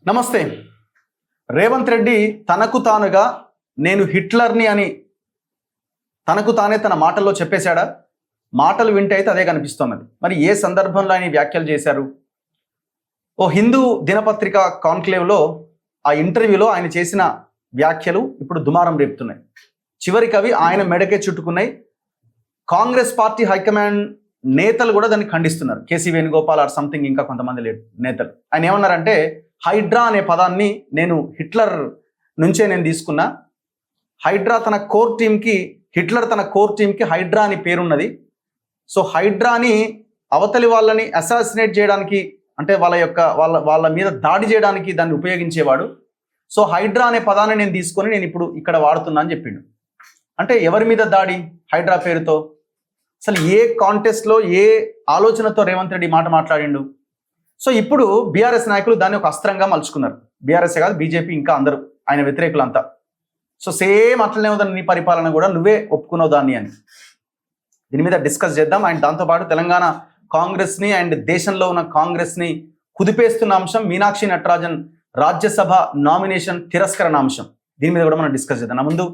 నమస్తే. రేవంత్ రెడ్డి తనకు తానుగా నేను హిట్లర్ని అని తనకు తానే తన మాటల్లో చెప్పేశాడా? మాటలు వింటే అయితే అదే కనిపిస్తున్నది. మరి ఏ సందర్భంలో ఆయన వ్యాఖ్యలు చేశారు? ఓ హిందూ దినపత్రిక కాన్క్లేవ్లో ఆ ఇంటర్వ్యూలో ఆయన చేసిన వ్యాఖ్యలు ఇప్పుడు దుమారం రేపుతున్నాయి. చివరికి అవి ఆయన మెడకే చుట్టుకున్నాయి. కాంగ్రెస్ పార్టీ హైకమాండ్ నేతలు కూడా దాన్ని ఖండిస్తున్నారు. కేసీ వేణుగోపాల్ ఆర్ సంథింగ్, ఇంకా కొంతమంది నేతలు. ఆయన ఏమన్నారంటే, హైడ్రా అనే పదాన్ని నేను హిట్లర్ నుంచే నేను తీసుకున్నా. హైడ్రా తన కోర్ టీంకి, హిట్లర్ తన కోర్ టీంకి హైడ్రా అని పేరున్నది. సో హైడ్రాని అవతలి వాళ్ళని అసాసినేట్ చేయడానికి, అంటే వాళ్ళ మీద దాడి చేయడానికి దాన్ని ఉపయోగించేవాడు. సో హైడ్రా అనే పదాన్ని నేను తీసుకొని నేను ఇప్పుడు ఇక్కడ వాడుతున్నా అని చెప్పిండు. అంటే ఎవరి మీద దాడి? హైడ్రా పేరుతో. అసలు ఏ కాంటెస్ట్లో, ఏ ఆలోచనతో రేవంత్ రెడ్డి మాట మాట్లాడిండు? సో ఇప్పుడు బీఆర్ఎస్ నాయకులు దాన్ని ఒక అస్త్రంగా మలుచుకున్నారు. బీఆర్ఎస్ కాదు, బీజేపీ, ఇంకా అందరూ ఆయన వ్యతిరేకులంతా. సో సేమ్ అట్లనే ఉందని నీ పరిపాలన కూడా నువ్వే ఒప్పుకున్నావు దాన్ని అని. దీని మీద డిస్కస్ చేద్దాం. అండ్ దాంతోపాటు తెలంగాణ కాంగ్రెస్ని అండ్ దేశంలో ఉన్న కాంగ్రెస్ని కుదిపేస్తున్న అంశం మీనాక్షి నటరాజన్ రాజ్యసభ నామినేషన్ తిరస్కరణ అంశం. దీని మీద కూడా మనం డిస్కస్ చేద్దాం. నా ముందు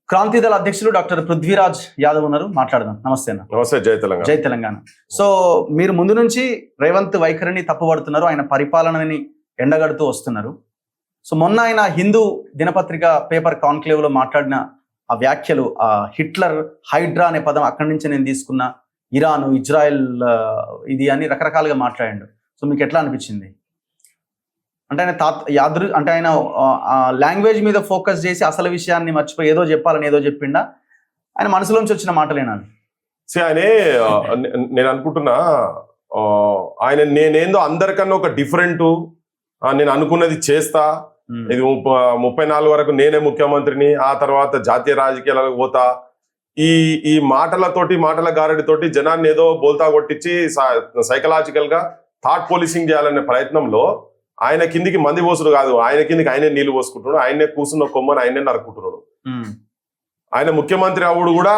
క్రాంతిదళ అధ్యక్షులు డాక్టర్ పృథ్వీరాజ్ యాదవ్ ఉన్నారు, మాట్లాడదాం. నమస్తే అన్న. నమస్తే. జై తెలంగాణ. జై తెలంగాణ. సో మీరు ముందు నుంచి రేవంత్ వైఖరిని తప్పుపడుతున్నారు, ఆయన పరిపాలనని ఎండగడుతూ వస్తున్నారు. సో మొన్న ఆయన హిందూ దినపత్రిక పేపర్ కాన్క్లేవ్లో మాట్లాడిన ఆ వ్యాఖ్యలు, ఆ హిట్లర్, హైడ్రా అనే పదం అక్కడి నుంచి నేను తీసుకున్న, ఇరాన్, ఇజ్రాయెల్ ఇది అని రకరకాలుగా మాట్లాడాడు. సో మీకు ఎట్లా అనిపించింది? అంటే ఆయన అంటే ఆయన లాంగ్వేజ్ మీద ఫోకస్ చేసి అసలు విషయాన్ని మర్చిపోయి ఏదో చెప్పాలని ఏదో చెప్పిండా? ఆయన మనసులోంచి వచ్చిన మాటలేనా? ఆయనే నేను అనుకుంటున్నా, ఆయన నేనేందో అందరికన్నా ఒక డిఫరెంట్, నేను అనుకున్నది చేస్తా, ఇది 34 వరకు నేనే ముఖ్యమంత్రిని, ఆ తర్వాత జాతీయ రాజకీయాలకు పోతా, ఈ మాటల గారడితోటి జనాన్ని ఏదో బోల్తా కొట్టించి సైకలాజికల్ గా థాట్ పోలీసింగ్ చేయాలనే ప్రయత్నంలో ఆయన కిందికి మంది పోసుడు కాదు, ఆయన కిందికి ఆయనే నీళ్లు పోసుకుంటున్నాడు, ఆయనే కూర్చున్న కొమ్మని ఆయనే నరుకుంటున్నాడు. ఆయన ముఖ్యమంత్రి అవుడు కూడా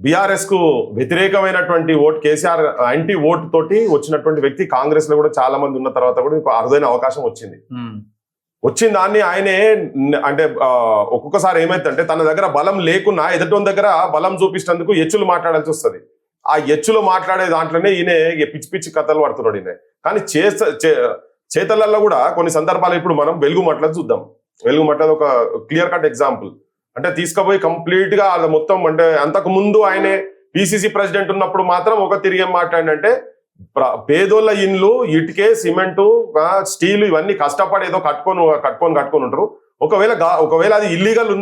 బీఆర్ఎస్ కు వ్యతిరేకమైనటువంటి ఓటు, కేసీఆర్ యాంటీ ఓటు తోటి వచ్చినటువంటి వ్యక్తి. కాంగ్రెస్ లో కూడా చాలా మంది ఉన్న తర్వాత కూడా అరుదైన అవకాశం వచ్చిన దాన్ని ఆయనే, అంటే ఒక్కొక్కసారి ఏమైతుందంటే తన దగ్గర బలం లేకున్నా ఎదుటి దగ్గర బలం చూపించినందుకు ఎచ్చులు మాట్లాడాల్సి వస్తుంది. ఆ ఎచ్చులు మాట్లాడే దాంట్లోనే ఈయన పిచ్చి పిచ్చి కథలు పడుతున్నాడు ఈయన. కానీ చేతలలో కూడా కొన్ని సందర్భాలు, ఇప్పుడు మనం వెలుగుమట్ల చూద్దాం. వెలుగుమట్ల ఒక క్లియర్ కట్ ఎగ్జాంపుల్. అంటే తీసుకుపోయి కంప్లీట్ గా అది మొత్తం, అంటే అంతకు ముందు ఆయనే పిసిసి ప్రెసిడెంట్ ఉన్నప్పుడు మాత్రం ఒక తిరిగి ఏం మాట్లాడినంటే, పేదోళ్ళ ఇండ్లు ఇటుకే, సిమెంటు, స్టీల్ ఇవన్నీ కష్టపడి ఏదో కట్టుకొని ఉంటారు. ఒకవేళ అది ఇల్లీగల్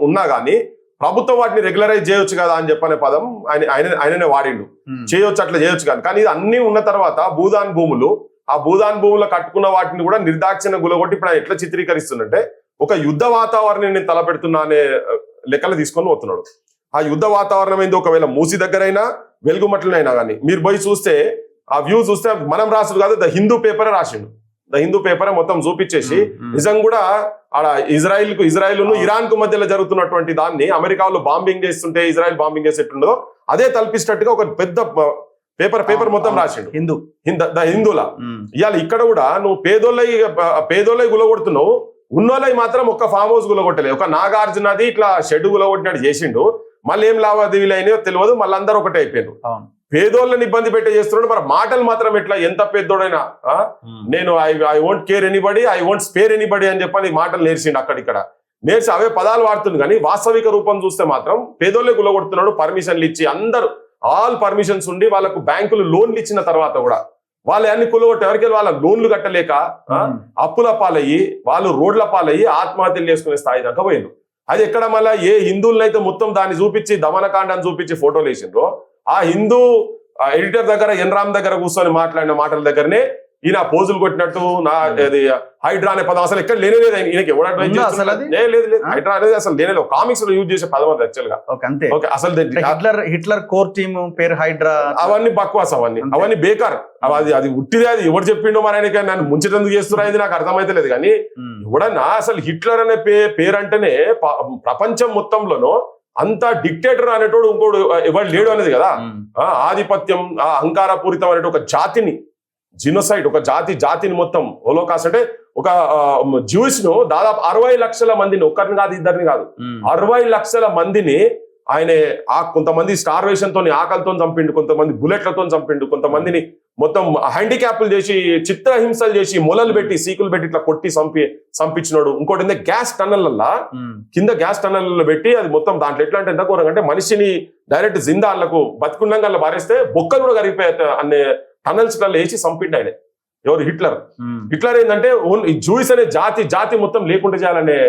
ఉన్నా గానీ ప్రభుత్వం వాటిని రెగ్యులరైజ్ చేయొచ్చు కదా అని చెప్పనే పదం ఆయననే వాడిండు. చేయొచ్చు, అట్లా చేయొచ్చు కానీ ఇది అన్ని ఉన్న తర్వాత భూదాన్ భూములు కట్టుకున్న వాటిని కూడా నిర్దాక్షిణ గులగొట్టి ఇప్పుడు ఆయన ఎట్లా చిత్రీకరిస్తుందంటే, ఒక యుద్ధ వాతావరణం నేను తలపెడుతున్నా అనే లెక్కలు తీసుకొని పోతున్నాడు. ఆ యుద్ధ వాతావరణం ఏంది, ఒకవేళ మూసి దగ్గరైనా వెలుగుమట్లనైనా కానీ మీరు పోయి చూస్తే, ఆ వ్యూ చూస్తే మనం రాసుడు కాదు, ద హిందూ పేపరే రాసిండు. ద హిందూ పేపరే మొత్తం చూపించేసి నిజం కూడా ఆడ ఇజ్రాయిల్ ఇరాన్ కు మధ్యలో జరుగుతున్నటువంటి దాన్ని అమెరికాలో బాంబింగ్ చేస్తుంటే ఇజ్రాయిల్ బాంబింగ్ చేసేట్టుండో అదే తలపిస్తున్నట్టుగా ఒక పెద్ద పేపర్ మొత్తం రాసిండు. ద హిందూలా. ఇవాళ ఇక్కడ కూడా నువ్వు పేదోళ్ళై గులగొడుతున్నావు, ఉన్నోళ్ళై మాత్రం ఒక్క ఫామ్ హౌస్ గులగొట్టలేదు. ఒక నాగార్జునది ఇట్లా షెడ్ గులగొట్టినట్టు చేసిండు. మళ్ళీ ఏం లావాదేవీలు అయినాయో తెలియదు, మళ్ళీ అందరూ ఒకటే అయిపోయారు. పేదోళ్ళని ఇబ్బంది పెట్టే చేస్తున్నాడు. మరి మాటలు మాత్రం ఎట్లా, ఎంత పెద్దోడైనా నేను I won't care anybody, I won't spare anybody అని చెప్పని మాటలు నేర్చిండు. అక్కడిక్కడ నేర్చి అవే పదాలు వాడుతుంది. కానీ వాస్తవిక రూపం చూస్తే మాత్రం పేదోళ్ళే గులగొడుతున్నాడు. పర్మిషన్లు ఇచ్చి, అందరూ ఆల్ పర్మిషన్స్ ఉండి వాళ్ళకు బ్యాంకులు లోన్లు ఇచ్చిన తర్వాత కూడా వాళ్ళు అన్ని కులగొట్టి ఎవరికి వాళ్ళ లోన్లు కట్టలేక అప్పుల పాలయ్యి, వాళ్ళు రోడ్ల పాలయ్యి ఆత్మహత్యలు చేసుకునే స్థాయి దాకా పోయిండు. అది ఎక్కడ మళ్ళీ ఏ హిందువులనైతే మొత్తం దాన్ని చూపించి దమనకాండాన్ని చూపించి ఫోటోలు వేసిండ్రో, ఆ హిందూ ఎడిటర్ దగ్గర ఎన్రామ్ దగ్గర కూర్చొని మాట్లాడిన మాటల దగ్గరనే ఈయన పోజులు కొట్టినట్టు హైడ్రా అనే పదం అసలు ఎక్కడ లేనేలేదు. ఈయనకి ఎవరు అడ్వైజ్ లేదు, హైడ్రా అనేది అసలు లేనేలేదు. కామిక్స్ లో యూజ్ చేసే పదం అది యాక్చువల్ గా. అసలు హిట్లర్ కోర్ టీమ్ పేరు హైడ్రా, అవన్నీ బక్వాస్, అవన్నీ బేకార్. అది ఉట్టిదే. అది ఎవరు చెప్పిండో మరి ఆయనకి నన్ను ముంచెందుకు చేస్తున్నారు నాకు అర్థమైతే లేదు. కానీ ఎవడన్నా అసలు హిట్లర్ అనే పేరు అంటేనే ప్రపంచం మొత్తంలోనూ అంత డిక్టేటర్ అనేటోడు ఇంకోడు ఎవరు లేడు అనేది కదా. ఆధిపత్యం, అహంకారపూరితం అనేటి ఒక జాతిని జినోసైడ్, ఒక జాతిని మొత్తం హోలోకాస్ట్ అంటే ఒక జ్యూస్ ను దాదాపు 60 లక్షల మందిని, ఒక్కరిని కాదు ఇద్దరిని కాదు 60 లక్షల మందిని ఆయన కొంతమంది స్టార్వేషన్ తోని ఆకలితో చంపిండు, కొంతమంది బుల్లెట్లతో చంపిండు, కొంతమందిని మొత్తం హ్యాండిక్యాప్లు చేసి చిత్రహింసలు చేసి మొలలు పెట్టి సీకులు పెట్టి ఇట్లా కొట్టి చంపించినాడు. ఇంకోటి ఏంటంటే గ్యాస్ టన్నెళ్లలో కింద గ్యాస్ టన్నెల్లో పెట్టి అది మొత్తం దాంట్లో ఎట్లా అంటే ఎంత ఘోరంగా అంటే మనిషిని డైరెక్ట్ జిందాలకు బతుకున్నాగా పారేస్తే బొక్కలు కూడా కరిగిపోయాయి అనే టన్నెల్స్ వేసి చంపిండు ఆయన. ఎవరు? హిట్లర్ ఏంటంటే జూయిస్ అనే జాతి మొత్తం లేకుండా చేయాలనే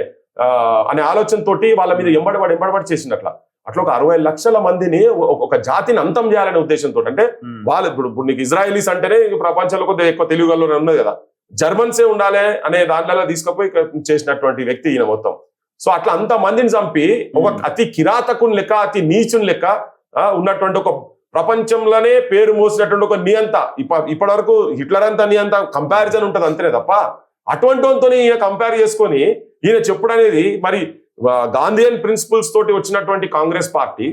అనే ఆలోచనతోటి వాళ్ళ మీద ఎంబడబడి చేసిండు. అట్లా ఒక 60 లక్షల మందిని ఒక జాతిని అంతం చేయాలనే ఉద్దేశంతో, అంటే వాళ్ళు ఇప్పుడు నీకు ఇజ్రాయలీస్ అంటేనే ప్రపంచంలో కొద్దిగా ఎక్కువ తెలుగులో ఉన్నది కదా, జర్మన్సే ఉండాలి అనే దాంట్లో తీసుకుపోయి చేసినటువంటి వ్యక్తి ఈయన మొత్తం. సో అట్లా అంత మందిని చంపి ఒక అతి కిరాతకుని లెక్క, అతి నీచుని లెక్క ఉన్నటువంటి ఒక ప్రపంచంలోనే పేరు మోసినటువంటి ఒక నియంత, ఇప్పటి వరకు హిట్లర్ అంత నియంత కంపారిజన్ ఉంటుంది అంతేనే తప్ప అటువంటి వాటితో ఈయన కంపేర్ చేసుకొని ఈయన చెప్పుడు అనేది మరి గాంధీయన్ ప్రిన్సిపల్స్ తోటి వచ్చినటువంటి కాంగ్రెస్ పార్టీ,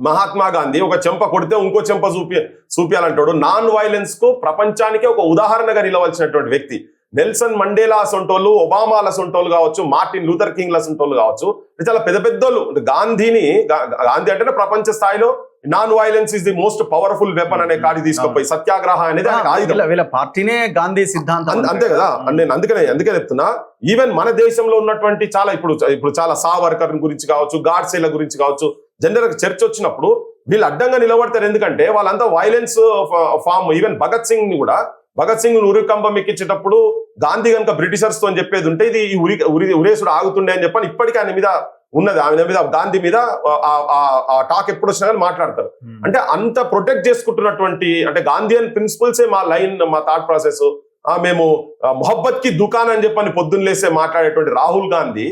మహాత్మా గాంధీ ఒక చెంప కొడితే ఇంకో చెంప చూపించాలంటాడు. నాన్ వైలెన్స్ కు ప్రపంచానికి ఒక ఉదాహరణగా నిలవలసినటువంటి వ్యక్తి. నెల్సన్ మండేలా సొంటోళ్ళు, ఒబామాల సొంటోళ్ళు కావచ్చు, మార్టిన్ లూథర్ కింగ్ ల సొంటోళ్ళు కావచ్చు, చాలా పెద్దోళ్ళు. గాంధీ అంటేనే ప్రపంచ స్థాయిలో non violence is the most powerful weapon అనే కాడి తీసుకుపోయి సత్యాగ్రహ అనేది వీళ్ళ పార్టీనే గాంధీ సిద్ధాంతం అంతే కదా. నేను అందుకే చెప్తున్నా, ఈవెన్ మన దేశంలో ఉన్నటువంటి చాలా ఇప్పుడు చాలా సావర్కర్ గురించి కావచ్చు, గాడ్సేల గురించి కావచ్చు, జనరల్ చర్చ వచ్చినప్పుడు వీళ్ళు అడ్డంగా నిలబడతారు. ఎందుకంటే వాళ్ళంతా violence form. Even Bhagat Singh ఉరికంబం ఎక్కించేటప్పుడు గాంధీ కనుక బ్రిటిషర్స్ తో అని చెప్పేది ఉంటే ఇది ఉరేసుడు ఆగుతుండే అని చెప్పని ఇప్పటికీ ఆయన మీద ఉన్నది, ఆయన మీద గాంధీ మీద ఆ టాక్ ఎప్పుడు వచ్చినా కానీ మాట్లాడతారు. అంటే అంత ప్రొటెక్ట్ చేసుకుంటున్నటువంటి, అంటే గాంధీయన్ ప్రిన్సిపల్సే మా లైన్, మా థాట్ ప్రాసెస్. మేము మొహబ్బత్ కి దుకాన్ అని చెప్పని పొద్దున్న లేసే మాట్లాడేటువంటి రాహుల్ గాంధీ,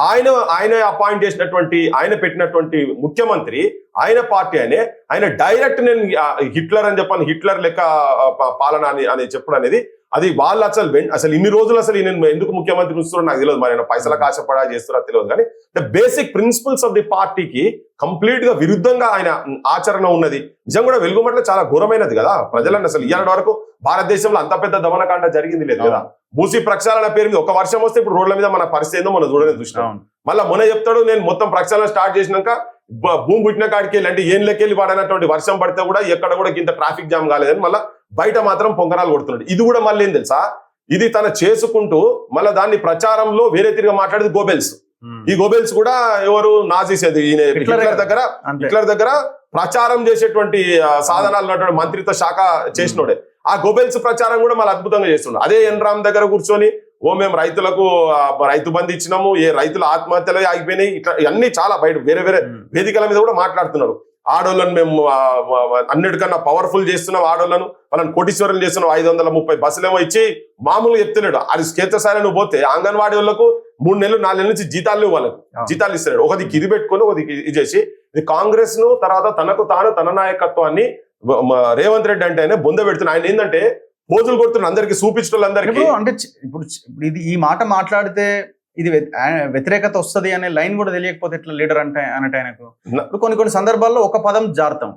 ఆయన అపాయింట్ చేసినటువంటి, ఆయన పెట్టినటువంటి ముఖ్యమంత్రి, ఆయన పార్టీ ఆయన డైరెక్ట్ నేను హిట్లర్ అని చెప్పని, హిట్లర్ లెక్క పాలన అని చెప్పడం అనేది అది వాళ్ళు అసలు ఇన్ని రోజులు అసలు నేను ఎందుకు ముఖ్యమంత్రి చూస్తున్నారో నాకు తెలియదు. మరి పైసలకు ఆశపడా చేస్తారో తెలియదు. కానీ బేసిక్ ప్రిన్సిపల్స్ ఆఫ్ ది పార్టీకి కంప్లీట్ గా విరుద్ధంగా ఆయన ఆచరణ ఉన్నది. నిజం కూడా వెలుగుమట్ల చాలా ఘోరమైనది కదా. ప్రజలను అసలు ఇయ్యాల వరకు భారతదేశంలో అంత పెద్ద దమనకాండ జరిగింది లేదు కదా. మూసీ ప్రక్షాళన పేరు మీద ఒక వర్షం వస్తే ఇప్పుడు రోడ్ల మీద మన పరిస్థితి ఏందో మనం చూసినాం. మళ్ళీ మొన్న చెప్తాడు నేను మొత్తం ప్రక్షాళన స్టార్ట్ చేసినాక భూమి పుట్టిన కాడికి వెళ్ళి, అంటే ఏం లెక్కెళ్ళి పడనటువంటి వర్షం పడితే కూడా ఎక్కడ కూడా ఇంత ట్రాఫిక్ జామ్ కాలేదని మళ్ళీ బయట మాత్రం పొంగనాలు కొడుతున్నాడు. ఇది కూడా మళ్ళీ ఏం తెలుసా, ఇది తన చేసుకుంటూ మళ్ళీ దాన్ని ప్రచారంలో వేరే తిరిగి మాట్లాడేది గోబెల్స్. ఈ గోబెల్స్ కూడా ఎవరు నాజీసేది హిట్లర్ దగ్గర ప్రచారం చేసేటువంటి సాధనాలు ఉన్నటువంటి మంత్రిత్వ శాఖ చేసినోడే. ఆ గోబెల్స్ ప్రచారం కూడా మళ్ళీ అద్భుతంగా చేస్తున్నాడు. అదే ఎన్రామ్ దగ్గర కూర్చొని మేము రైతులకు రైతు బంధు ఇచ్చినాము, ఏ రైతుల ఆత్మహత్యలు ఆగిపోయినాయి, ఇట్లా ఇవన్నీ చాలా బయట వేరే వేదికల మీద కూడా మాట్లాడుతున్నారు. ఆడోళ్ళను మేము అన్నిటికన్నా పవర్ఫుల్ చేస్తున్నాం, ఆడోళ్ళను వాళ్ళని కోటీశ్వరం చేస్తున్నాం, 530 బస్సులేమో ఇచ్చి మామూలుగా చెప్తున్నాడు. అది క్షేత్రస్థాయిలో నువ్వు పోతే అంగన్వాడీ వాళ్ళకు 3 నెలలు 4 నెలల నుంచి జీతాలు ఇస్తున్నాడు. ఒకది ఇది పెట్టుకొని ఒకది ఇది చేసి ఇది కాంగ్రెస్ ను తర్వాత తన నాయకత్వాన్ని రేవంత్ రెడ్డి అంటే ఆయన బొంద పెడుతున్నా. ఆయన ఏంటంటే పోజులు కొడుతున్న అందరికి చూపించడం అందరికి. అంటే ఇప్పుడు ఇది ఈ మాట మాట్లాడితే ఇది వ్యతిరేకత వస్తుంది అనే లైన్ కూడా తెలియకపోతే ఎట్లా లీడర్ అంటే అన్నట్టు ఆయనకు. ఇప్పుడు కొన్ని సందర్భాల్లో ఒక పదం జారుతాం,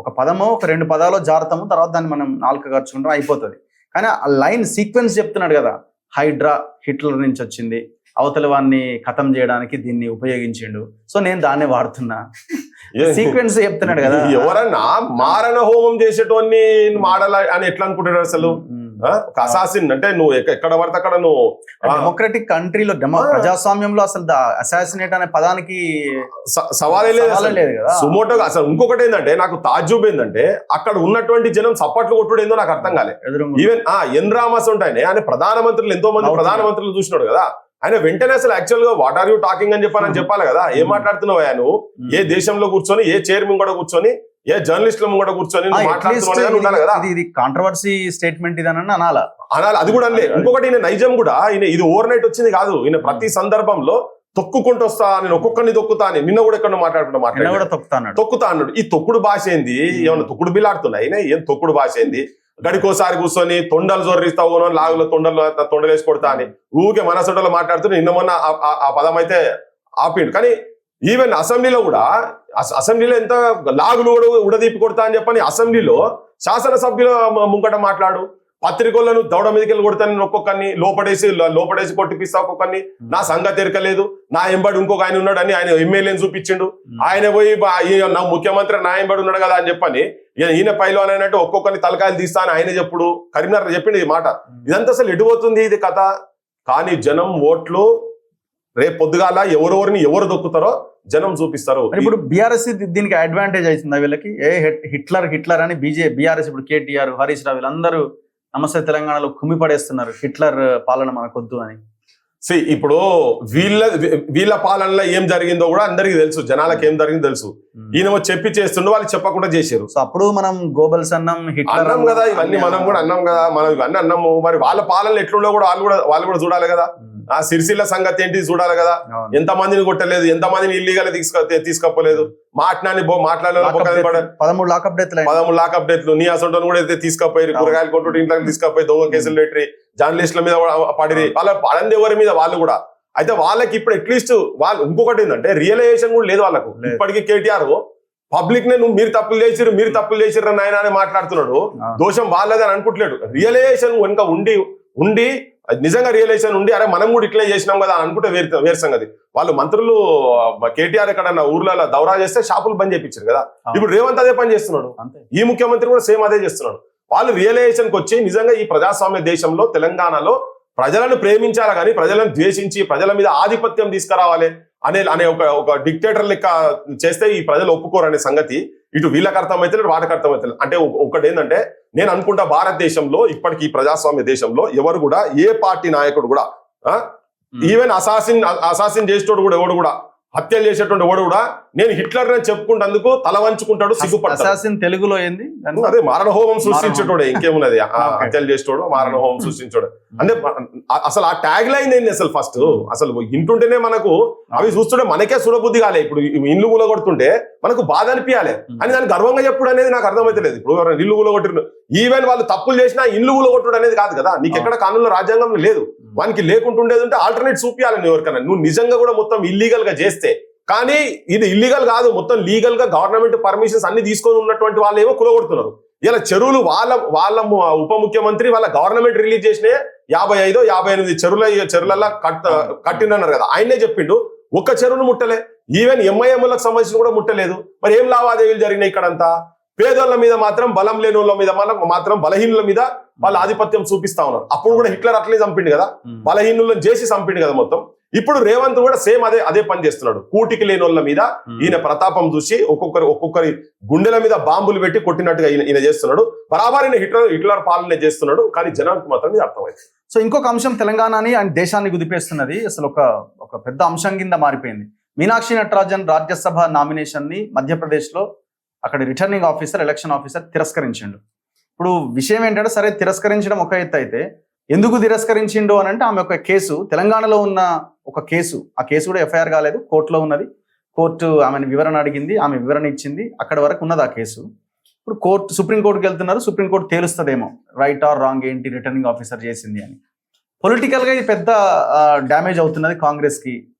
ఒక పదము ఒక 2 పదాలు జారుతాము, తర్వాత దాన్ని మనం నాలుక ఖర్చుకుంటాం అయిపోతుంది. కానీ ఆ లైన్ సీక్వెన్స్ చెప్తున్నాడు కదా, హైడ్రా హిట్లర్ నుంచి వచ్చింది, అవతల వాడిని ఖతం చేయడానికి దీన్ని ఉపయోగించిండు, సో నేను దాన్నే వాడుతున్నా, సీక్వెన్స్ చెప్తున్నాడు కదా. ఎవరన్నా మారణ హోమం చేసేటోన్ని మాడల అని ఎట్లా అనుకుంటాడు అసలు? ఒక అసాసిన్ అంటే నువ్వు ఎక్కడ పడితే అక్కడ నువ్వు డెమోక్రటిక్ కంట్రీలో ప్రజాస్వామ్యంలో అసలు అసాసినేట్ అనే పదానికి సవాలే లేదు కదా. సుమోటోగా అసలు ఇంకొకటి ఏంటంటే నాకు తాజ్జూబ్ ఏంటంటే అక్కడ ఉన్నటువంటి జనం సప్పట్లు కొట్టుడు ఏందో నాకు అర్థం కాలే. ఈవెన్ ఎన్ రామస్ ఉంటాయి ఆయన ప్రధానమంత్రులు ఎంతో మంది ప్రధానమంత్రులు చూసినాడు కదా, ఆయన వెంటనే అసలు యాక్చువల్ గా వాట్ ఆర్ యూ టాకింగ్ అని చెప్పాలి కదా. ఏం మాట్లాడుతున్నావు నువ్వు? ఏ దేశంలో కూర్చొని, ఏ చైర్మన్ కూడా కూర్చొని, ఏ జర్నలిస్టుల కూడా కూర్చొని మాట్లాడుతున్నావు ఉండాలి కదా. ఇది కాంట్రవర్సీ స్టేట్మెంట్ ఇది అని అనాలి. అది కూడా అనలే. ఇంకొకటి ఈయన నైజం కూడా ఇది ఓవర్ నైట్ వచ్చింది కాదు. ఈయన ప్రతి సందర్భంలో తొక్కుకుంటూ వస్తా, నేను ఒక్కొక్కరిని తొక్కుతా అని నిన్న కూడా ఎక్కడ తొక్కుతా అన్నాడు. ఈ తొక్కుడు భాష ఏంది? ఏమన్నా తొక్కుడు బిల్లాడుతున్నాయి? ఏం తొక్కుడు భాష ఏంది? గడికోసారి కూర్చొని తొండలు జొర్రిస్తావు, లాగులో తొండలేసి కొడతా అని ఊరికే మనసొండలో మాట్లాడుతూ నిన్న మొన్న ఆ పదం అయితే ఆపిండు. కానీ ఈవెన్ అసెంబ్లీలో ఎంత లాగులు ఉడదీపి కొడతా అని చెప్పని అసెంబ్లీలో శాసనసభ్యుల ముంగట మాట్లాడు, పత్రికలను దౌడ మీదకి వెళ్ళి కొడతాను ఒక్కొక్కరిని లోపడేసి కొట్టిపిస్తా ఒక్కొక్కరిని నా సంగతి ఎరకలేదు నా ఎంబడి ఇంకొక ఆయన ఉన్నాడు అని ఆయన ఎమ్మెల్యేని చూపించిండు ఆయన పోయి నా ముఖ్యమంత్రి నా ఎంబడి ఉన్నాడు కదా అని చెప్పని ఈయన పైలో అన్నట్టు ఒక్కొక్కరిని తలకాయలు తీస్తా అని ఆయన చెప్పుడు కరీంనగర్ చెప్పిండు ఈ మాట. ఇదంతా అసలు ఎడిపోతుంది ఇది కథ. కానీ జనం ఓట్లు రేపు పొద్దుగాల ఎవరెవరిని ఎవరు దొక్కుతారో జనం చూపిస్తారు. ఇప్పుడు బీఆర్ఎస్ దీనికి అడ్వాంటేజ్ అవుతుందా వీళ్ళకి? హిట్లర్ అని బీఆర్ఎస్ ఇప్పుడు కేటీఆర్ హరీష్ రావు వీళ్ళందరూ నమస్తే తెలంగాణలో కుమ్మి పడేస్తున్నారు హిట్లర్ పాలన మనకొద్దు అని. ఇప్పుడు వీళ్ళ పాలనలో ఏం జరిగిందో కూడా అందరికీ తెలుసు, జనాలకు ఏం జరిగిందో తెలుసు. ఈయన చెప్పి చేస్తుండో వాళ్ళు చెప్పకుండా చేశారు. సో అప్పుడు మనం గోబల్స్ అన్నాం, హిట్లర్ అన్నాం కదా, ఇవన్నీ మనం కూడా అన్నాం కదా, మనం ఇవన్నీ అన్నాము. మరి వాళ్ళ పాలనలు ఎట్లుండో కూడా వాళ్ళు కూడా చూడాలి కదా. ఆ సిరిసిల్ల సంగతి ఏంటి చూడాలి కదా. ఎంత మందిని కొట్టలేదు, ఎంత మందిని ఇల్లీగల్ తీసుకపోలేదు, మాట్లాడలేదు. 13 లాకప్ డెత్లు నీ అసలు కూడా అయితే తీసుకపోయారు. కూరగాయలు కొట్టు ఇంట్లో తీసుకపోయి దొంగ కేసులు పెట్టి జర్నలిస్టుల మీద పడి వాళ్ళ పడంది ఎవరి మీద వాళ్ళు కూడా. అయితే వాళ్ళకి ఇప్పుడు అట్లీస్ట్ వాళ్ళు ఇంకొకటి ఏంటంటే రియలైజేషన్ కూడా లేదు వాళ్ళకు. ఇప్పటికీ కేటీఆర్ పబ్లిక్ నే మీరు తప్పులు చేసిర్రు నాయన అని మాట్లాడుతున్నాడు. దోషం వాళ్ళదని అనుకుంటలేడు. రియలైజేషన్ వెనుక ఉండి నిజంగా రియలైజేషన్ ఉండి అరే మనం కూడా ఇట్లే చేసినాం కదా అనుకుంటే వేరు సంగతి. వాళ్ళు మంత్రులు కేటీఆర్ ఎక్కడన్నా ఊర్లలో దౌరా చేస్తే షాపులు బంద్ చేయించారు కదా. ఇప్పుడు రేవంత్ అదే పని చేస్తున్నాడు, ఈ ముఖ్యమంత్రి కూడా సేమ్ అదే చేస్తున్నాడు. వాళ్ళు రియలైజేషన్కి వచ్చి నిజంగా ఈ ప్రజాస్వామ్య దేశంలో తెలంగాణలో ప్రజలను ప్రేమించాలి కానీ ప్రజలను ద్వేషించి ప్రజల మీద ఆధిపత్యం తీసుకురావాలి అనే ఒక డిక్టేటర్ లెక్క చేస్తే ఈ ప్రజలు ఒప్పుకోరు అనే సంగతి ఇటు వీళ్ళకి అర్థమైతే వాటికి అర్థమైతే. అంటే ఒకటి ఏంటంటే నేను అనుకుంటా భారతదేశంలో ఇప్పటికీ ప్రజాస్వామ్య దేశంలో ఎవరు కూడా ఏ పార్టీ నాయకుడు కూడా ఈవెన్ అసాసిన్ చేసేటోడు కూడా ఎవడు కూడా హత్యలు చేసేటువంటి వాడు కూడా నేను హిట్లర్ అని చెప్పుకుంటందుకు తల వంచుకుంటాడు, సిగ్గుపడతాడు. తెలుగులో ఏంది అదే మారణహోమం సృష్టించటోడే, ఇంకేమున్నది హత్యలు చేసేటోడు మారణహోమం సృష్టించోడు. అంటే అసలు ఆ ట్యాగ్ లైన్ ఏంది అసలు ఫస్ట్ అసలు ఇంటుంటేనే మనకు అవి చూస్తుంటే మనకే సురబుద్ధి కాలే. ఇప్పుడు ఇల్లు కూలగొడుతుంటే మనకు బాధ అనిపించాలి అని దాన్ని గర్వంగా చెప్పుడు అనేది నాకు అర్థమైతలేదు. ఇప్పుడు ఇల్లు కూలగొట్టిన ఈవెన్ వాళ్ళు తప్పులు చేసినా ఇల్లు కూలగొట్టుడు అనేది కాదు కదా. నీకు ఎక్కడ కానూన్లో రాజ్యాంగంలో లేదు. వానికి లేకుంటుండేది ఉంటే ఆల్టర్నేట్ చూపించాలి నువ్వు ఎవరికైనా. నువ్వు నిజంగా కూడా మొత్తం ఇల్లీగల్ గా చేస్తే, కానీ ఇది ఇల్లీగల్ కాదు, మొత్తం లీగల్ గా గవర్నమెంట్ పర్మిషన్స్ అన్ని తీసుకొని ఉన్నటువంటి వాళ్ళు ఏమో కులగొడుతున్నారు. ఇలా చెరువులు వాళ్ళ ఉప ముఖ్యమంత్రి వాళ్ళ గవర్నమెంట్ రిలీజ్ చేసిన 55-58 చెరువులలో కట్టినన్నారు కదా. ఆయనే చెప్పిండు ఒక్క చెరువును ముట్టలే. ఈవెన్ ఎంఐఎంలకు సంబంధించి కూడా ముట్టలేదు. మరి ఏం లావాదేవీలు జరిగినాయి ఇక్కడంతా? పేదోళ్ళ మీద మాత్రం, బలం లేని వాళ్ళ మీద మాత్రం, బలహీనుల మీద వాళ్ళ ఆధిపత్యం చూపిస్తా ఉన్నారు. అప్పుడు కూడా హిట్లర్ అట్లే చంపిండు కదా, బలహీనులను చేసి చంపిండు కదా మొత్తం. ఇప్పుడు రేవంత్ కూడా సేమ్ అదే పని చేస్తున్నాడు. కూటికి లేని వాళ్ళ మీద ఈయన ప్రతాపం చూసి ఒక్కొక్కరి గుండెల మీద బాంబులు పెట్టి కొట్టినట్టుగా ఈయన చేస్తున్నాడు. బరాబర్ ఈయన హిట్లర్ పాలన చేస్తున్నాడు. కానీ జనానికి మాత్రం ఇది అర్థమైంది. సో ఇంకొక అంశం తెలంగాణని అండ్ దేశాన్ని కుదిపేస్తున్నది. అసలు ఒక పెద్ద అంశం కింద మారిపోయింది. మీనాక్షి నటరాజన్ రాజ్యసభ నామినేషన్ ని మధ్యప్రదేశ్ లో అక్కడ రిటర్నింగ్ ఆఫీసర్, ఎలక్షన్ ఆఫీసర్ తిరస్కరించిండు. ఇప్పుడు విషయం ఏంటంటే, సరే తిరస్కరించడం ఒక ఎత్తు అయితే ఎందుకు తిరస్కరించిండు అని అంటే ఆమె ఒక కేసు, తెలంగాణలో ఉన్న ఒక కేసు, ఆ కేసు కూడా ఎఫ్ఐఆర్ కాలేదు, కోర్టులో ఉన్నది. కోర్టు ఆమెను వివరణ అడిగింది, ఆమె వివరణ ఇచ్చింది, అక్కడ వరకు ఉన్నది ఆ కేసు. ఇప్పుడు సుప్రీంకోర్టుకి వెళ్తున్నారు. సుప్రీంకోర్టు తేలుస్తుందేమో రైట్ ఆర్ రాంగ్ ఏంటి రిటర్నింగ్ ఆఫీసర్ చేసింది అని. పొలిటికల్గా ఇది పెద్ద డ్యామేజ్ అవుతున్నది కాంగ్రెస్కి.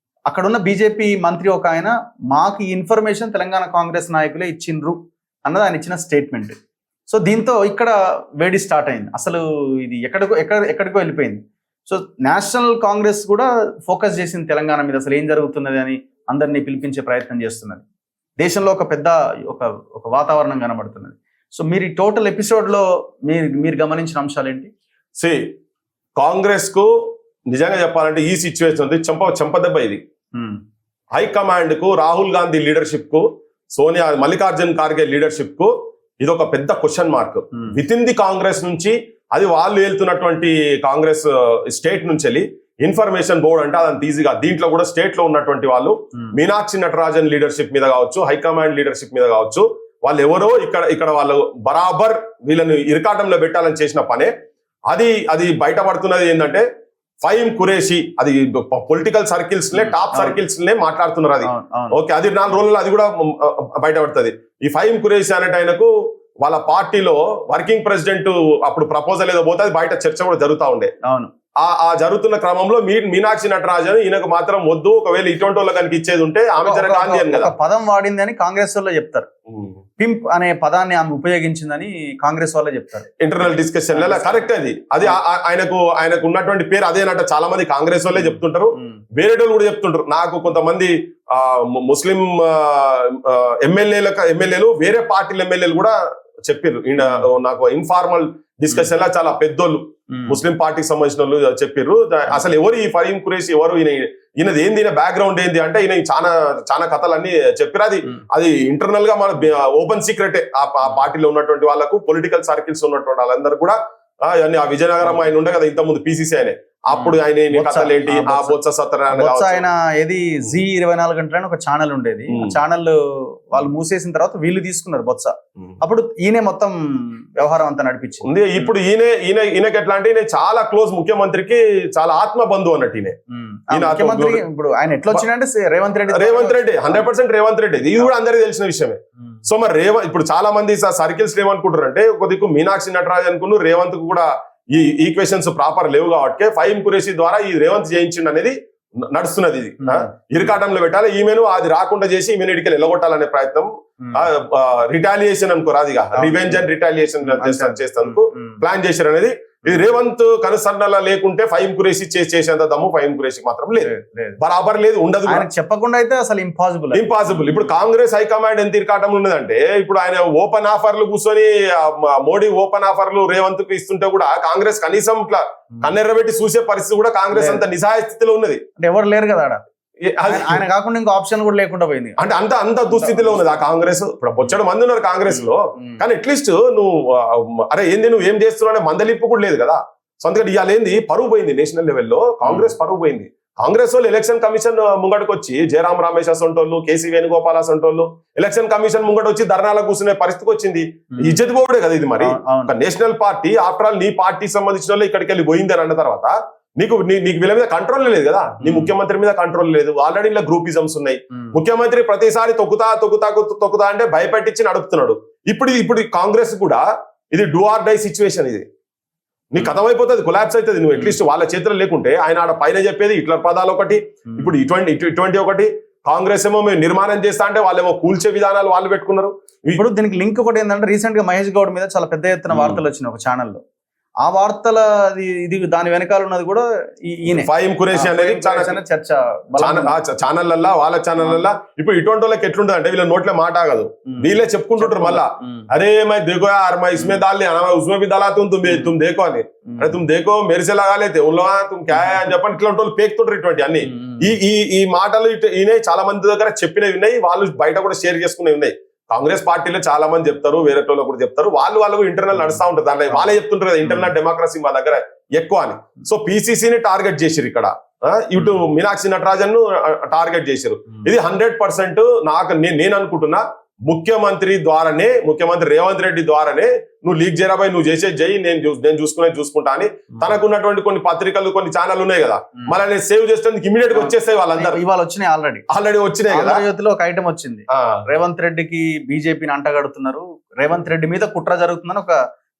అక్కడ ఉన్న బీజేపీ మంత్రి ఒక ఆయన, మాకు ఈ ఇన్ఫర్మేషన్ తెలంగాణ కాంగ్రెస్ నాయకులే ఇచ్చిండ్రు అన్నది ఆయన ఇచ్చిన స్టేట్మెంట్. సో దీంతో ఇక్కడ వేడి స్టార్ట్ అయింది. అసలు ఇది ఎక్కడికో వెళ్ళిపోయింది. సో నేషనల్ కాంగ్రెస్ కూడా ఫోకస్ చేసింది తెలంగాణ మీద, అసలు ఏం జరుగుతున్నది అని అందరినీ పిలిపించే ప్రయత్నం చేస్తున్నది. దేశంలో ఒక పెద్ద ఒక వాతావరణం కనబడుతున్నది. సో మీరు ఈ టోటల్ ఎపిసోడ్లో మీరు గమనించిన అంశాలు ఏంటి? కాంగ్రెస్ కు నిజంగా చెప్పాలంటే ఈ సిచ్యువేషన్ ఉంది చెంపదెబ్బ ఇది. హైకమాండ్ కు, రాహుల్ గాంధీ లీడర్షిప్ కు, సోనియా మల్లికార్జున్ ఖార్గే లీడర్షిప్ కు ఇది ఒక పెద్ద question mark. With in the Congress నుంచి, అది వాళ్ళు వెళ్తున్నటువంటి కాంగ్రెస్ స్టేట్ నుంచి వెళ్ళి ఇన్ఫర్మేషన్ బోర్డ్ అంటే అదంత ఈజీగా, దీంట్లో కూడా స్టేట్ లో ఉన్నటువంటి వాళ్ళు మీనాక్షి నటరాజన్ లీడర్షిప్ మీద కావచ్చు, హైకమాండ్ లీడర్షిప్ మీద కావచ్చు, వాళ్ళు ఎవరో ఇక్కడ వాళ్ళు బరాబర్ వీళ్ళని ఇరకాటంలో పెట్టాలని చేసిన పనే. అది బయటపడుతున్నది ఏంటంటే ఫహీమ్ ఖురేషి, అది పొలిటికల్ సర్కిల్స్ టాప్ సర్కిల్స్ మాట్లాడుతున్నారు. అది ఓకే, అది 4 రోజుల్లో అది కూడా బయటపడుతుంది. ఈ ఫహీమ్ ఖురేషి అనేట ఆయనకు వాళ్ళ పార్టీలో వర్కింగ్ ప్రెసిడెంట్ అప్పుడు ప్రపోజల్ ఏదో పోతే అది బయట చర్చ కూడా జరుగుతూ ఉండే. ఆ జరుగుతున్న క్రమంలో మీనాక్షి నటరాజన్ ఈయనకు మాత్రం వద్దు, ఒకవేళ ఇటువంటి వాళ్ళ కనుక ఇచ్చేది ఉంటే ఆమె జర గాంధీ అని కదా పదం వాడింది అని కాంగ్రెస్ వాళ్ళు చెప్తారు. పింప్ అనే పదాన్ని ఆమె ఉపయోగించిందని కాంగ్రెస్ వాళ్ళే చెప్తారు. ఇంటర్నల్ డిస్కషన్ కరెక్ట్ అది ఆయనకు ఉన్నటువంటి పేరు అదేనట. చాలా మంది కాంగ్రెస్ వాళ్ళే చెప్తుంటారు, వేరే వాళ్ళు కూడా చెప్తుంటారు. నాకు కొంతమంది ముస్లిం ఎమ్మెల్యేలు వేరే పార్టీల ఎమ్మెల్యేలు కూడా చెప్పారు. నాకు ఇన్ఫార్మల్ డిస్కషన్ లా చాలా పెద్దోళ్ళు ముస్లిం పార్టీకి సంబంధించిన వాళ్ళు చెప్పారు. అసలు ఎవరు ఈ ఫహీం ఖురేషి, ఎవరు ఈయనది ఏంది, ఈయన బ్యాక్గ్రౌండ్ ఏంది అంటే ఈయన చాలా కథలన్నీ చెప్పారు. అది ఇంటర్నల్ గా మన ఓపెన్ సీక్రెటే. ఆ పార్టీలో ఉన్నటువంటి వాళ్ళకు, పొలిటికల్ సర్కిల్స్ ఉన్నటువంటి వాళ్ళందరూ కూడా ఆ విజయనగరం ఆయన ఉండే కదా ఇంతకుముందు పిసిసి ఆయన, అప్పుడు ఆయన కథలు ఏంటి, ఆ బొత్స సత్యనారాయణ ఆయన ఏది Zee24 గంటలని ఒక ఛానల్ ఉండేది. ఆ ఛానల్ వాళ్ళు మూసేసిన తర్వాత వీళ్ళు తీసుకున్నారు బొత్స. అప్పుడు ఈయనే మొత్తం వ్యవహారం అంతా నడిపించింది. ఇప్పుడు ఈయనకి ఎట్లా అంటే ఈయన చాలా క్లోజ్, ముఖ్యమంత్రికి చాలా ఆత్మ బంధువు అన్నట్టు ముఖ్యమంత్రి. ఇప్పుడు ఆయన ఎట్లా వచ్చిందంటే రేవంత్ రెడ్డి 100% రేవంత్ రెడ్డి, ఇది కూడా అందరికీ తెలిసిన విషయమే. సో మరి ఇప్పుడు చాలా మంది సర్కిల్స్ ఏమనుకుంటారు అంటే, ఒక దిక్కు మీనాక్షి నటరాజ్ అనుకున్నారు, రేవంత్ కు కూడా ఈ ఈక్వేషన్స్ ప్రాపర్ లేవు కాబట్టి ఫహీం ఖురేషి ద్వారా ఈ రేవంత్ చేయించిండు అనేది నడుస్తున్నది. ఇది ఇరకాటంలో పెట్టాలి, ఈమెను అది రాకుండా చేసి ఈమెను ఇడికి వెళ్ళగొట్టాలనే ప్రయత్నం, రిటాలియేషన్ అనుకోరు, అదిగా రివెంజ్ అండ్ రిటాలియేషన్ చేసేందుకు ప్లాన్ చేశారు అనేది. ఇది రేవంత్ కనుసన్నలా లేకుంటే ఫహీం ఖురేషి చేసేంత దమ్ము ఫహీం ఖురేషి మాత్రం లేదు, బరాబర్ లేదు, ఉండదు. చెప్పకుండా అయితే అసలు ఇంపాసిబుల్. ఇప్పుడు కాంగ్రెస్ హైకమాండ్ ఎంత ఇరకాటంలో ఉన్నదంటే, ఇప్పుడు ఆయన ఓపెన్ ఆఫర్లు కూర్చొని మోడీ ఓపెన్ ఆఫర్లు రేవంత్ కు ఇస్తుంటే కూడా కాంగ్రెస్ కనీసం ఇట్లా కన్నెర్రబెట్టి చూసే పరిస్థితి కూడా కాంగ్రెస్ అంత నిస్సహాయ స్థితిలో ఉన్నది. అంటే ఎవరు లేరు కదా ఆయన కాకుండా ఇంకో ఆప్షన్ కూడా లేకుండా పోయింది. అంటే అంత దుస్థితిలో ఉన్నది ఆ కాంగ్రెస్. ఇప్పుడు బొచ్చడు మంది ఉన్నారు కాంగ్రెస్ లో, కానీ అట్లీస్ట్ నువ్వు అరే ఏంది నువ్వు ఏం చేస్తున్నావు మందలింపు కూడా లేదు కదా. సొంతగా ఇవాళ ఏంది పరువు పోయింది, నేషనల్ లెవెల్లో కాంగ్రెస్ పరువు పోయింది. కాంగ్రెస్ వాళ్ళు ఎలక్షన్ కమిషన్ ముంగడికి వచ్చి జయరాం రమేష్ అసంటోళ్ళు, కేసీ వేణుగోపాల్ అసంటోళ్ళు ఎలక్షన్ కమిషన్ ముంగట వచ్చి ధర్నాలు కూర్చునే పరిస్థితికి వచ్చింది. ఇజ్జత్ పోవడే కదా ఇది. మరి ఒక నేషనల్ పార్టీ ఆఫ్టర్ ఆల్ నీ పార్టీకి సంబంధించిన వాళ్ళు ఇక్కడికి వెళ్ళి పోయింది అని అన్న తర్వాత నీకు వీళ్ళ మీద కంట్రోల్ లేదు కదా, నీ ముఖ్యమంత్రి మీద కంట్రోల్ లేదు. ఆల్రెడీ ఇలా గ్రూపిజమ్స్ ఉన్నాయి. ముఖ్యమంత్రి ప్రతిసారి తొక్కుతా అంటే భయపెట్టించి నడుపుతున్నాడు. ఇప్పుడు కాంగ్రెస్ కూడా ఇది డూ ఆర్ డై సిచ్యువేషన్. ఇది నీకు కథమైపోతుంది, కొలాప్స్ అవుతుంది. నువ్వు అట్లీస్ట్ వాళ్ళ చేతులు లేకుంటే ఆయన ఆడ పైన చెప్పేది హిట్లర్ పదాలు ఒకటి, ఇప్పుడు ఇటువంటి ఒకటి. కాంగ్రెస్ ఏమో మేము నిర్మాణం చేస్తా అంటే వాళ్ళేమో కూల్చే విధానాలు వాళ్ళు పెట్టుకున్నారు. ఇప్పుడు దీనికి లింక్ ఒకటి ఏంటంటే, రీసెంట్ గా మహేష్ గౌడ్ మీద చాలా పెద్ద ఎత్తున వార్తలు వచ్చినాయి ఒక ఛానల్లో. ఆ వార్తల ఇది దాని వెనకాల ఉన్నది కూడా ఫహీం ఖురేషి అనేది చర్చ ఛానళ్ళ, వాళ్ళ ఛానళ్ళ. ఇప్పుడు ఇటువంటి వాళ్ళకి ఎట్లుంటది అంటే, వీళ్ళ నోట్లే మాట ఆగదు, వీళ్ళే చెప్పుకుంటుంటారు మళ్ళా, అరే మై దేఖో యార్ మై ఇస్మే దాల్ని ఉస్మే భీ దలా తుమ్ దేఖో అని, అరే తుమ్ దేఖో మెరిసే లగాలేతే ఉన్లో తుమ్ క్యా అని చెప్పండి ఇట్లాంటి వాళ్ళు పేకుతుంటారు. ఇటువంటి అన్ని ఈ మాటలు ఈయన చాలా మంది దగ్గర చెప్పినవి ఉన్నాయి, వాళ్ళు బయట కూడా షేర్ చేసుకునేవి ఉన్నాయి. కాంగ్రెస్ పార్టీలో చాలా మంది చెప్తారు, వేరే వాళ్ళు కూడా చెప్తారు, వాళ్ళు ఇంటర్నల్ నడుస్తూ ఉంటుంది. దాంట్లో వాళ్ళే చెప్తుంటారు కదా ఇంటర్నల్ డెమోక్రసీ మా దగ్గర ఎక్కువ అని. సో పిసిసిని టార్గెట్ చేశారు ఇక్కడ, ఇటు మీనాక్షి నటరాజన్ ను టార్గెట్ చేశారు. ఇది 100% నేను అనుకుంటున్నా ముఖ్యమంత్రి రేవంత్ రెడ్డి ద్వారానే నువ్వు లీక్ చేయరాబాయి, నువ్వు చేసే జై, నేను చూసుకుంటా అని తనకున్నటువంటి కొన్ని పత్రికలు, కొన్ని ఛానల్ ఉన్నాయి కదా, మళ్ళీ నేను సేవ్ చేసేందుకు ఇమీడియట్ గా వచ్చేస్తాయి. వాళ్ళందరూ ఇవాళ వచ్చినాయి, ఆల్రెడీ వచ్చినాయి కదా. ఒక ఐటమ్ వచ్చింది, రేవంత్ రెడ్డికి బీజేపీని అంటగడుతున్నారు, రేవంత్ రెడ్డి మీద కుట్ర జరుగుతుందని ఒక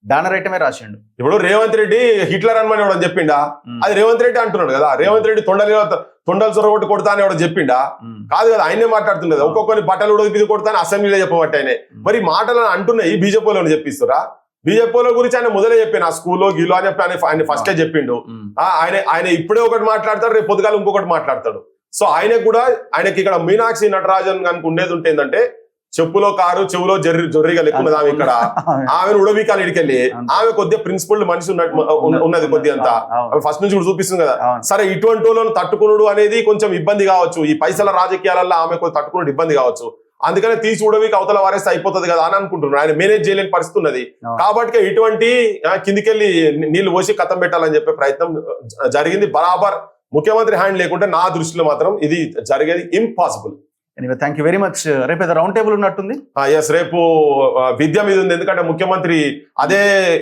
బ్యానర్ ఐటమే రాసిండు. ఇప్పుడు రేవంత్ రెడ్డి హిట్లర్ అని ఎవడని చెప్పిండా? అది రేవంత్ రెడ్డి అంటున్నాడు కదా. రేవంత్ రెడ్డి తొండలు చొరగొట్టి కొడతా అని ఎవడో చెప్పిండా? కాదు కదా, ఆయనే మాట్లాడుతుంది. ఒక్కొక్కరి బట్టలు ఉడకి కొడతా అని అసెంబ్లీలో చెప్పబట్టి ఆయన మరి మాటలు అంటున్నాయి. బీజేపీలో చెప్పిస్తురా? బీజేపీలో గురించి ఆయన మొదలే చెప్పాను, ఆ స్కూల్లో గీలో అని చెప్పి ఆయన ఫస్టే చెప్పిండు. ఆయన ఇప్పుడే ఒకటి మాట్లాడతాడు, రేపు పొద్దుగాల ఇంకొకటి మాట్లాడతాడు. సో ఆయనకి ఇక్కడ మీనాక్షి నటరాజన్ కనుక ఉండేది ఉంటే ఏంటంటే, చెప్పులో కారు చెవులో జొర్రిగా లెక్కున్నది ఆమె. ఇక్కడ ఆమెను ఉడవికాలు ఇడికెళ్ళి ఆమె కొద్దిగా ప్రిన్సిపల్ మనిషి ఉన్నది కొద్ది అంతా, ఆమె ఫస్ట్ నుంచి కూడా చూపిస్తుంది కదా. సరే ఇటువంటి వాళ్ళను తట్టుకునుడు అనేది కొంచెం ఇబ్బంది కావచ్చు, ఈ పైసల రాజకీయాలలో ఆమె కొంచెం తట్టుకునే ఇబ్బంది కావచ్చు. అందుకనే తీసి ఉడవికి అవతల వారేస్తే అయిపోతుంది కదా అని అనుకుంటున్నాను. ఆయన మేనేజ్ చేయలేని పరిస్థితి ఉన్నది కాబట్టి ఇటువంటి కిందికెళ్ళి నీళ్లు పోసి కథం పెట్టాలని చెప్పే ప్రయత్నం జరిగింది. బరాబర్ ముఖ్యమంత్రి హ్యాండ్ లేకుంటే నా దృష్టిలో మాత్రం ఇది జరిగేది impossible. Anyway thank you very much. రేపు ఏదో రౌండ్ టేబుల్ ఉన్నట్టుంది. ఎస్, రేపు విద్య మీద ఉంది. ఎందుకంటే ముఖ్యమంత్రి అదే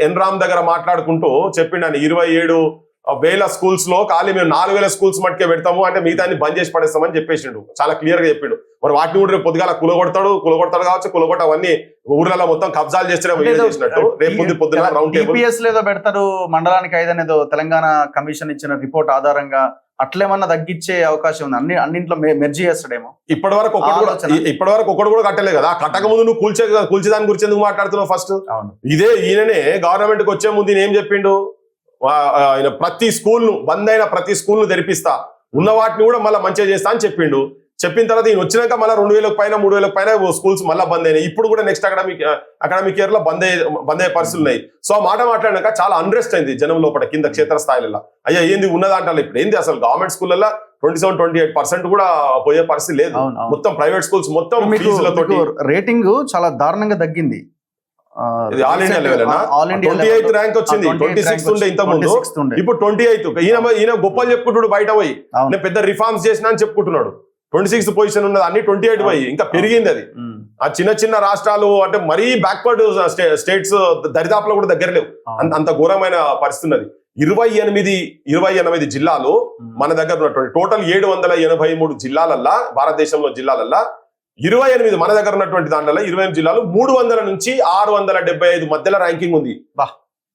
ఎన్రామ్ దగ్గర మాట్లాడుకుంటూ చెప్పిండు, 27,000 స్కూల్స్ లో ఖాళీ మేము 4,000 స్కూల్స్ మట్టుకే పెడతాము, అంటే మిగతాన్ని బంద్ చేసి పడేస్తామని చెప్పేసిండు. చాలా క్లియర్ గా చెప్పిండు. మరి వాటిని కూడా రేపు పొద్దుగాల కూలగొడతాడు కావచ్చు, కూలగొట్ట అవన్నీ ఊర్లలో మొత్తం కబ్జాలు చేసినట్టు రేపు పొద్దున రౌండ్ టేబుల్ TPS లేదో పెడతారు, మండలానికి 5 అనేదో తెలంగాణ కమిషన్ ఇచ్చిన రిపోర్ట్ ఆధారంగా అట్లేమన్నా తగ్గించే అవకాశం ఉంది. అన్నింట్లో మెర్జీ చేస్తాడేమో. ఇప్పటి వరకు ఒకటి కూడా కట్టలేదు కదా. కట్టక ముందు నువ్వు కూల్చేదాని గురించి ఎందుకు మాట్లాడుతున్నావు? ఫస్ట్ ఈయననే గవర్నమెంట్ కి వచ్చే ముందు ఏం చెప్పిండు, ఆయన ప్రతి స్కూల్ ను బంద్ అయిన ప్రతి స్కూల్ ను తెరిపిస్తా, ఉన్న వాటిని కూడా మళ్ళీ మంచిగా చేస్తా అని చెప్పిండు. చెప్పిన తర్వాత ఈయన వచ్చినాక మళ్ళీ 2,000 పైన 3,000 పైన స్కూల్స్ మళ్ళీ బంద్ అయినాయి. ఇప్పుడు కూడా నెక్స్ట్ అకాడమిక్ ఇయర్ లో బంద్ అయ్యే పరిస్థితులు ఉన్నాయి. సో ఆ మాట మాట్లాడినాక చాలా అన్రెస్ట్ అయింది జనం లోపల, కింద క్షేత్ర స్థాయిలో. అయ్యా ఏంది ఉన్నదంటారు ఇప్పుడు ఏంది అసలు గవర్నమెంట్ స్కూళ్ళల్లో 27-28% కూడా పోయే పరిస్థితి లేదు. మొత్తం ప్రైవేట్ స్కూల్స్ మొత్తం రేటింగ్ చాలా దారుణంగా తగ్గింది. All India level 28th rank వచ్చింది. 26th ఉండే ఇంత ముందు, ఇప్పుడు 28th. ఈయన గొప్పలు చెప్పుకుంటున్నాడు బయట పోయి, నేను పెద్ద రిఫార్మ్స్ చేసినా అని చెప్పుకుంటున్నాడు. 26th పొజిషన్ ఉన్నది, అన్ని 28 పోయి ఇంకా పెరిగింది. అది ఆ చిన్న రాష్ట్రాలు అంటే మరీ బ్యాక్వర్డ్ స్టేట్స్ దరిదాపులో కూడా దగ్గర లేవు, అంత ఘోరమైన పరిస్థితి ఉన్నది. 28 జిల్లాలు మన దగ్గర ఉన్నటువంటి టోటల్ 783 జిల్లాలల్లా, భారతదేశంలో జిల్లాలల్లా 28 మన దగ్గర ఉన్నటువంటి దాంట్లో 28 జిల్లాలు 300 నుంచి 675 మధ్యలో ర్యాంకింగ్ ఉంది.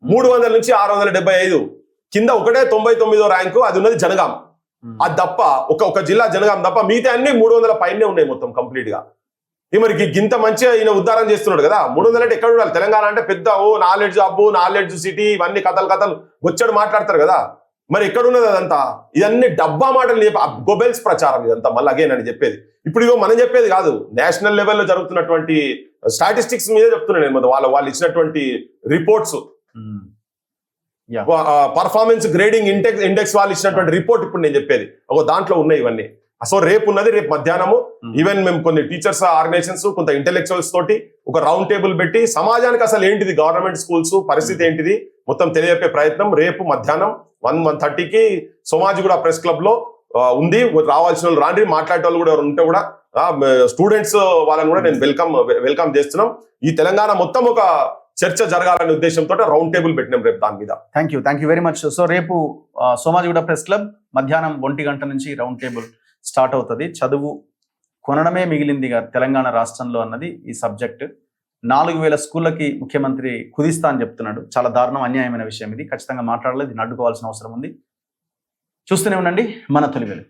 300 నుంచి 675 కింద ఒకటే 99వ ర్యాంకు, అది ఉన్నది జనగాం. అది తప్ప ఒక జిల్లా జనగాం తప్ప మిగతా అన్ని 300 పైనే ఉన్నాయి మొత్తం కంప్లీట్ గా. మరి గింత మంచిగా ఈయన ఉద్ధారం చేస్తున్నాడు కదా. 300 అంటే ఎక్కడ ఉండాలి? తెలంగాణ అంటే పెద్ద నాలెడ్జ్ సిటీ, ఇవన్నీ కథలు వచ్చాడు మాట్లాడతారు కదా. మరి ఎక్కడున్నది అదంతా? ఇవన్నీ డబ్బా మాటలు గొబెల్స్ ప్రచారం ఇదంతా. మళ్ళీ అగైన్ అని చెప్పేది ఇప్పుడు ఇగో మనం చెప్పేది కాదు, నేషనల్ లెవెల్లో జరుగుతున్నటువంటి స్టాటిస్టిక్స్ మీదే చెప్తున్నాను నేను. వాళ్ళు ఇచ్చినటువంటి రిపోర్ట్స్, పర్ఫార్మెన్స్ గ్రేడింగ్ ఇండెక్స్ వాళ్ళు ఇచ్చినటువంటి రిపోర్ట్ ఇప్పుడు నేను చెప్పేది ఒక దాంట్లో ఉన్నాయి ఇవన్నీ. సో రేపు మధ్యాహ్నము ఈవెన్ మేము కొన్ని టీచర్స్ ఆర్గనైజేషన్స్, కొంత ఇంటెలెక్చువల్స్ తోటి ఒక రౌండ్ టేబుల్ పెట్టి సమాజానికి అసలు ఏంటిది గవర్నమెంట్ స్కూల్స్ పరిస్థితి ఏంటిది మొత్తం తెలియజెప్పే ప్రయత్నం రేపు మధ్యాహ్నం 1:30కి సోమాజిగూడ ప్రెస్ క్లబ్ లో ఉంది. రావాల్సిన వాళ్ళు రాండి, మాట్లాడే వాళ్ళు కూడా ఉంటే కూడా స్టూడెంట్స్ వాళ్ళని కూడా నేను వెల్కమ్ చేస్తున్నాం. ఈ తెలంగాణ మొత్తం ఒక చర్చ జరగాలనే ఉద్దేశంతో రౌండ్ టేబుల్ పెట్టినాం రేపు దాని మీద. Thank you very much. So రేపు సోమాజిగూడ ప్రెస్ క్లబ్ మధ్యాహ్నం 1 గంట నుంచి రౌండ్ టేబుల్ స్టార్ట్ అవుతుంది. చదువు కొనడమే మిగిలింది తెలంగాణ రాష్ట్రంలో అన్నది ఈ సబ్జెక్ట్. 4,000 స్కూళ్ళకి ముఖ్యమంత్రి కుదిస్తా అని చెప్తున్నాడు. చాలా దారుణం, అన్యాయమైన విషయం ఇది. ఖచ్చితంగా మాట్లాడలేదు, దీన్ని అడ్డుకోవాల్సిన అవసరం ఉంది. చూస్తూనే ఉండండి మన తొలి వెలుగు.